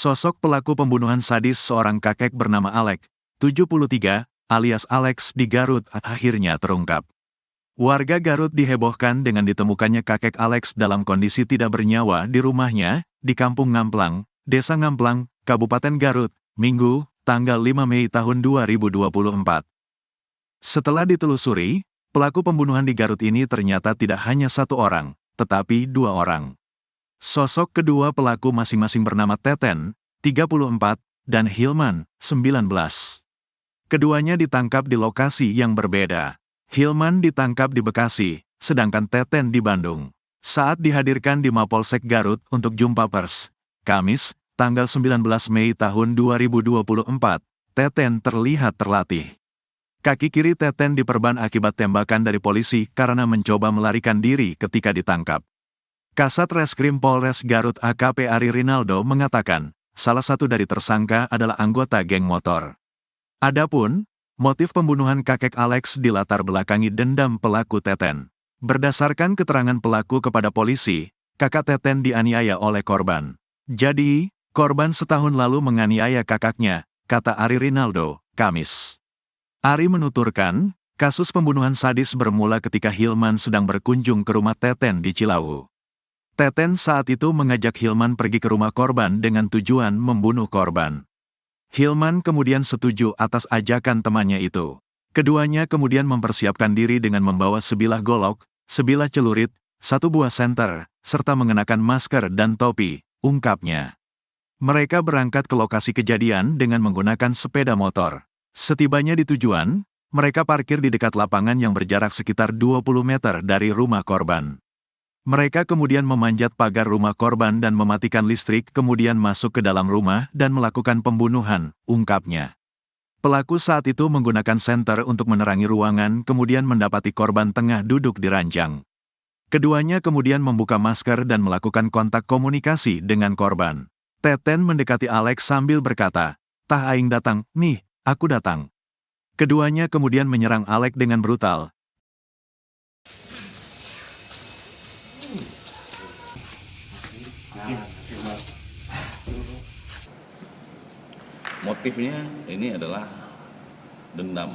Sosok pelaku pembunuhan sadis seorang kakek bernama Alex, 73, alias Alex di Garut akhirnya terungkap. Warga Garut dihebohkan dengan ditemukannya kakek Alex dalam kondisi tidak bernyawa di rumahnya, di Kampung Ngamplang, Desa Ngamplang, Kabupaten Garut, Minggu, tanggal 5 Mei tahun 2024. Setelah ditelusuri, pelaku pembunuhan di Garut ini ternyata tidak hanya satu orang, tetapi dua orang. Sosok kedua pelaku masing-masing bernama Teten, 34, dan Hilman, 19. Keduanya ditangkap di lokasi yang berbeda. Hilman ditangkap di Bekasi, sedangkan Teten di Bandung. Saat dihadirkan di Mapolsek Garut untuk jumpa pers, Kamis, tanggal 19 Mei tahun 2024, Teten terlihat terlatih. Kaki kiri Teten diperban akibat tembakan dari polisi karena mencoba melarikan diri ketika ditangkap. Kasat Reskrim Polres Garut AKP Ari Rinaldo mengatakan, salah satu dari tersangka adalah anggota geng motor. Adapun, motif pembunuhan kakek Alex dilatar belakangi dendam pelaku Teten. Berdasarkan keterangan pelaku kepada polisi, kakak Teten dianiaya oleh korban. Jadi, korban setahun lalu menganiaya kakaknya, kata Ari Rinaldo, Kamis. Ari menuturkan, kasus pembunuhan sadis bermula ketika Hilman sedang berkunjung ke rumah Teten di Cilawu. Teten saat itu mengajak Hilman pergi ke rumah korban dengan tujuan membunuh korban. Hilman kemudian setuju atas ajakan temannya itu. Keduanya kemudian mempersiapkan diri dengan membawa sebilah golok, sebilah celurit, satu buah senter, serta mengenakan masker dan topi, ungkapnya. Mereka berangkat ke lokasi kejadian dengan menggunakan sepeda motor. Setibanya di tujuan, mereka parkir di dekat lapangan yang berjarak sekitar 20 meter dari rumah korban. Mereka kemudian memanjat pagar rumah korban dan mematikan listrik, kemudian masuk ke dalam rumah dan melakukan pembunuhan, ungkapnya. Pelaku saat itu menggunakan senter untuk menerangi ruangan, kemudian mendapati korban tengah duduk di ranjang. Keduanya kemudian membuka masker dan melakukan kontak komunikasi dengan korban. Teten mendekati Alex sambil berkata, "Tah aing datang, nih, aku datang." Keduanya kemudian menyerang Alex dengan brutal. Motifnya ini adalah dendam.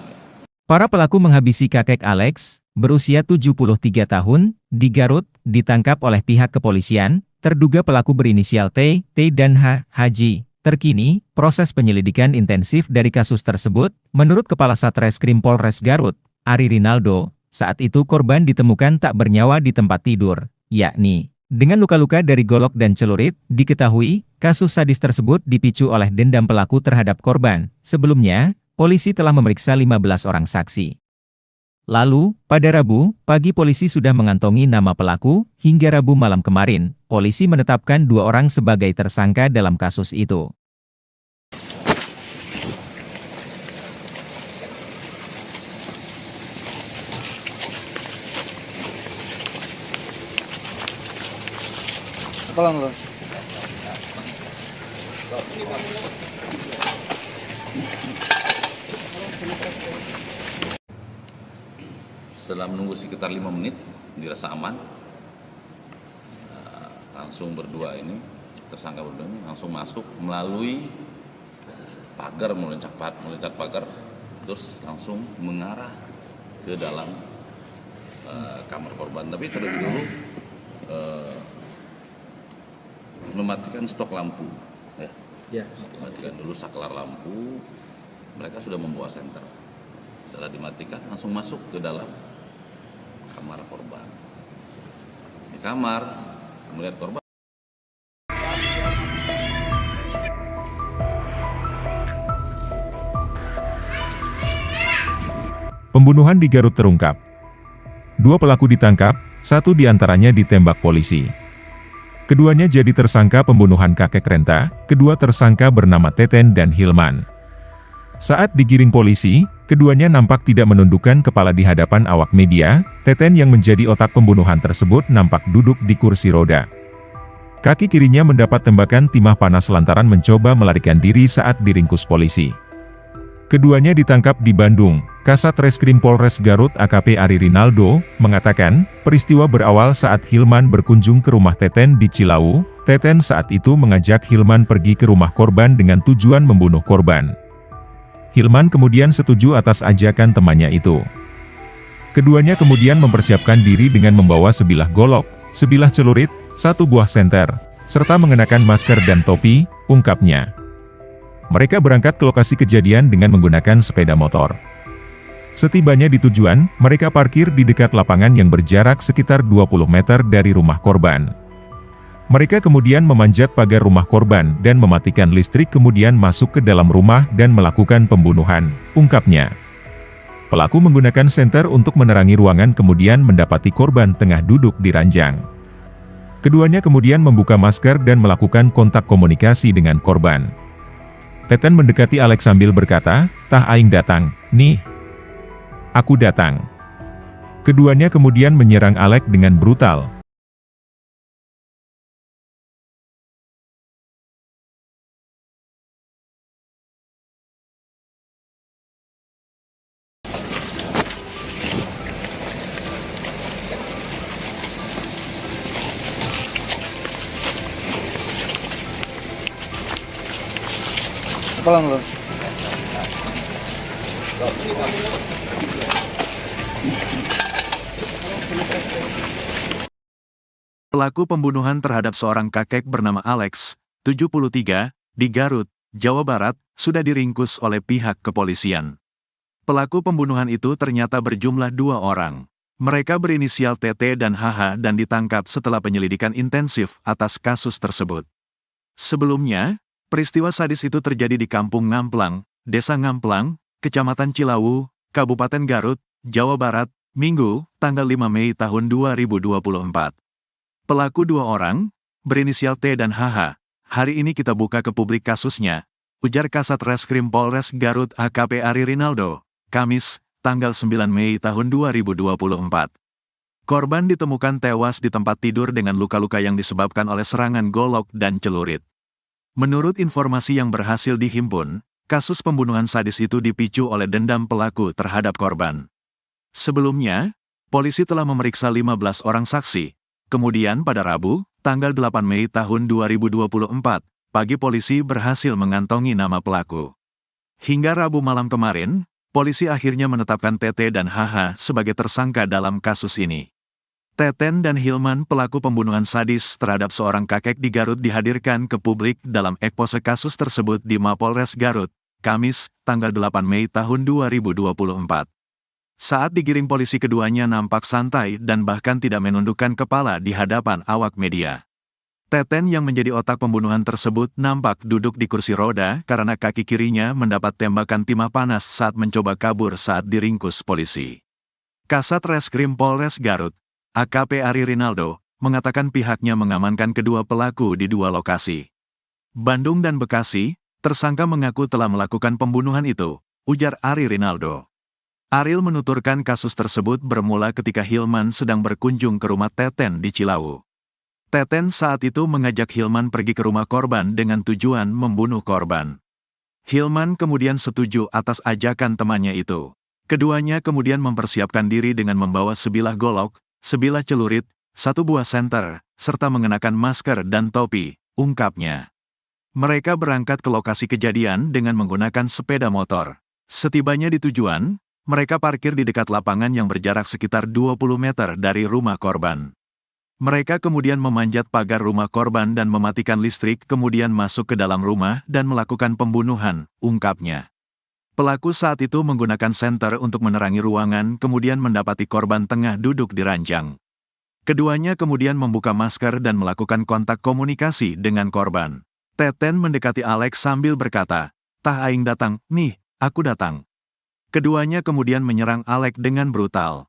Para pelaku menghabisi kakek Alex, berusia 73 tahun, di Garut, ditangkap oleh pihak kepolisian. Terduga pelaku berinisial T, dan H, Haji. Terkini, proses penyelidikan intensif dari kasus tersebut. Menurut Kepala Satreskrim Polres Garut, Ari Rinaldo, saat itu korban ditemukan tak bernyawa di tempat tidur, yakni dengan luka-luka dari golok dan celurit. Diketahui, kasus sadis tersebut dipicu oleh dendam pelaku terhadap korban. Sebelumnya, polisi telah memeriksa 15 orang saksi. Lalu, pada Rabu pagi polisi sudah mengantongi nama pelaku. Hingga Rabu malam kemarin, polisi menetapkan 2 orang sebagai tersangka dalam kasus itu. Setelah menunggu sekitar 5 menit, dirasa aman, langsung berdua ini, tersangka berdua ini langsung masuk melalui pagar, meloncat pagar, terus langsung mengarah ke dalam kamar korban. Tapi terlebih dulu mematikan stok lampu, mematikan dulu saklar lampu. Mereka sudah membawa senter. Setelah dimatikan, langsung masuk ke dalam kamar korban. Di kamar, melihat korban. Pembunuhan di Garut terungkap. 2 pelaku ditangkap, 1 diantaranya ditembak polisi. Keduanya jadi tersangka pembunuhan kakek renta. Kedua tersangka bernama Teten dan Hilman. Saat digiring polisi, keduanya nampak tidak menundukkan kepala di hadapan awak media. Teten yang menjadi otak pembunuhan tersebut nampak duduk di kursi roda. Kaki kirinya mendapat tembakan timah panas lantaran mencoba melarikan diri saat diringkus polisi. Keduanya ditangkap di Bandung. Kasat Reskrim Polres Garut AKP Ari Rinaldo, mengatakan, peristiwa berawal saat Hilman berkunjung ke rumah Teten di Cilawu. Teten saat itu mengajak Hilman pergi ke rumah korban dengan tujuan membunuh korban. Hilman kemudian setuju atas ajakan temannya itu. Keduanya kemudian mempersiapkan diri dengan membawa sebilah golok, sebilah celurit, satu buah senter, serta mengenakan masker dan topi, ungkapnya. Mereka berangkat ke lokasi kejadian dengan menggunakan sepeda motor. Setibanya di tujuan, mereka parkir di dekat lapangan yang berjarak sekitar 20 meter dari rumah korban. Mereka kemudian memanjat pagar rumah korban dan mematikan listrik kemudian masuk ke dalam rumah dan melakukan pembunuhan, ungkapnya. Pelaku menggunakan senter untuk menerangi ruangan kemudian mendapati korban tengah duduk di ranjang. Keduanya kemudian membuka masker dan melakukan kontak komunikasi dengan korban. Teten mendekati Alex sambil berkata, "Tah aing datang, nih. Aku datang." Keduanya kemudian menyerang Alex dengan brutal. Tolong lu. Pelaku pembunuhan terhadap seorang kakek bernama Alex, 73, di Garut, Jawa Barat, sudah diringkus oleh pihak kepolisian. Pelaku pembunuhan itu ternyata berjumlah 2 orang. Mereka berinisial TT dan HH dan ditangkap setelah penyelidikan intensif atas kasus tersebut. Sebelumnya, peristiwa sadis itu terjadi di Kampung Ngamplang, Desa Ngamplang, Kecamatan Cilawu, Kabupaten Garut, Jawa Barat, Minggu, tanggal 5 Mei tahun 2024. Pelaku 2 orang, berinisial T dan HH, hari ini kita buka ke publik kasusnya, ujar Kasat Reskrim Polres Garut AKP Ari Rinaldo, Kamis, tanggal 9 Mei tahun 2024. Korban ditemukan tewas di tempat tidur dengan luka-luka yang disebabkan oleh serangan golok dan celurit. Menurut informasi yang berhasil dihimpun, kasus pembunuhan sadis itu dipicu oleh dendam pelaku terhadap korban. Sebelumnya, polisi telah memeriksa 15 orang saksi. Kemudian pada Rabu, tanggal 8 Mei tahun 2024, pagi polisi berhasil mengantongi nama pelaku. Hingga Rabu malam kemarin, polisi akhirnya menetapkan TT dan HH sebagai tersangka dalam kasus ini. Teten dan Hilman, pelaku pembunuhan sadis terhadap seorang kakek di Garut, dihadirkan ke publik dalam ekpose kasus tersebut di Mapolres Garut, Kamis, tanggal 8 Mei tahun 2024. Saat digiring polisi keduanya nampak santai dan bahkan tidak menundukkan kepala di hadapan awak media. Teten yang menjadi otak pembunuhan tersebut nampak duduk di kursi roda karena kaki kirinya mendapat tembakan timah panas saat mencoba kabur saat diringkus polisi. Kasat Reskrim Polres Garut, AKP Ari Rinaldo, mengatakan pihaknya mengamankan kedua pelaku di 2 lokasi. Bandung dan Bekasi, tersangka mengaku telah melakukan pembunuhan itu, ujar Ari Rinaldo. Aril menuturkan kasus tersebut bermula ketika Hilman sedang berkunjung ke rumah Teten di Cilawu. Teten saat itu mengajak Hilman pergi ke rumah korban dengan tujuan membunuh korban. Hilman kemudian setuju atas ajakan temannya itu. Keduanya kemudian mempersiapkan diri dengan membawa sebilah golok, sebilah celurit, 1 buah senter, serta mengenakan masker dan topi, ungkapnya. Mereka berangkat ke lokasi kejadian dengan menggunakan sepeda motor. Setibanya di tujuan, mereka parkir di dekat lapangan yang berjarak sekitar 20 meter dari rumah korban. Mereka kemudian memanjat pagar rumah korban dan mematikan listrik kemudian masuk ke dalam rumah dan melakukan pembunuhan, ungkapnya. Pelaku saat itu menggunakan senter untuk menerangi ruangan kemudian mendapati korban tengah duduk di ranjang. Keduanya kemudian membuka masker dan melakukan kontak komunikasi dengan korban. Teten mendekati Alex sambil berkata, "Tah aing datang, nih, aku datang." Keduanya kemudian menyerang Alex dengan brutal.